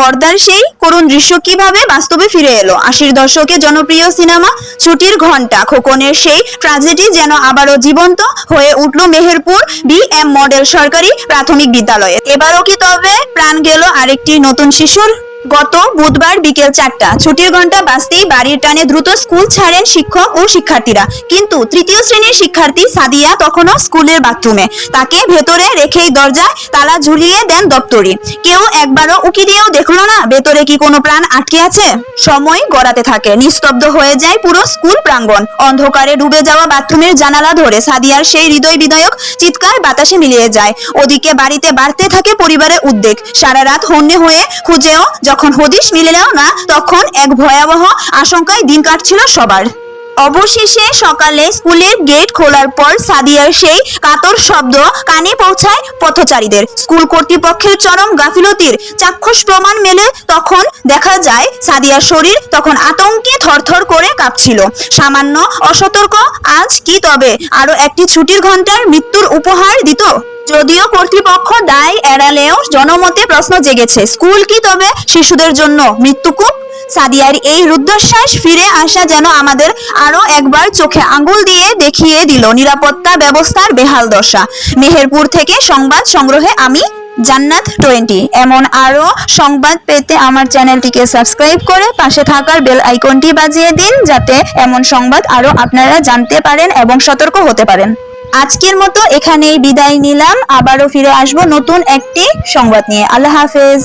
পর্দার সেই করুণ দৃশ্য কিভাবে বাস্তবে ফিরে এলো। ৮০ দশকে জনপ্রিয় সিনেমা ছুটির ঘন্টা খোকনের সেই ট্র্যাজেডি যেন আবারও জীবন্ত হয়ে উঠল মেহেরপুর BM মডেল সরকারি প্রাথমিক বিদ্যালয়ে। এবারও কি তবে প্রাণ গেল আরেকটি নতুন শিশুর? গত বুধবার বিকেল 4টা ছুটির ঘন্টা বাজতেই বাড়ির টানে দ্রুত স্কুল ছাড়েন শিক্ষক ও শিক্ষার্থীরা। কিন্তু তৃতীয় শ্রেণীর শিক্ষার্থী সাদিয়া তখনও স্কুলের বাথরুমে। তাকে ভেতরে রেখেই দরজায় তালা ঝুলিয়ে দেন দপ্তরি। কেউ একবারও উকি দিয়েও দেখলো না ভেতরে কি কোনো প্রাণ আটকে আছে। সময় গড়াতে থাকে, নিস্তব্ধ হয়ে যায় পুরো স্কুল প্রাঙ্গণ। অন্ধকারে ডুবে যাওয়া বাথরুমের জানালা ধরে সাদিয়ার সেই হৃদয় বিদায়ক চিৎকার বাতাসে মিলিয়ে যায়। ওদিকে বাড়িতে বাড়তে থাকে পরিবারের উদ্বেগ। সারা রাত হন্যে হয়ে খুঁজেও যখন হদিশ মিললেও না, তখন এক ভয়াবহ আশঙ্কায় দিন কাটছিল সবার। অবশেষে সকালে স্কুলের গেট খোলার পর সাদিয়ার সেই কাতর শব্দ কানে পৌঁছায় পথচারীদের। স্কুল কর্তৃপক্ষের চরম গাফিলতির চাক্ষুষ প্রমাণ মেলে তখন দেখা যায় সাদিয়ার শরীর তখন আতঙ্কে থরথর করে কাঁপছিল। সামান্য অসতর্ক আজ কি তবে আরো একটি ছুটির ঘন্টার মৃত্যুর উপহার দিত? যদিও কর্তৃপক্ষ দায় এড়ালেও জনমতে প্রশ্ন জেগেছে, স্কুল কি তবে শিশুদের জন্য মৃত্যুকূপ? সাদিয়ার এই রুদ্ধশ্বাস ফিরে আসা যেন আমাদের আরো একবার চোখে আঙ্গুল দিয়ে দেখিয়ে দিল নিরাপত্তা ব্যবস্থার বেহাল দশা। মেহেরপুর থেকে সংবাদ সংগ্রহে আমি জান্নাত 20। এমন আরো সংবাদ পেতে আমার চ্যানেলটিকে সাবস্ক্রাইব করে পাশে থাকার বেল আইকনটি বাজিয়ে দিন, যাতে এমন সংবাদ আরো আপনারা জানতে পারেন এবং সতর্ক হতে পারেন। আজকের মতো এখানেই বিদায় নিলাম। আবারও ফিরে আসবো নতুন একটি সংবাদ নিয়ে। আল্লাহ হাফেজ।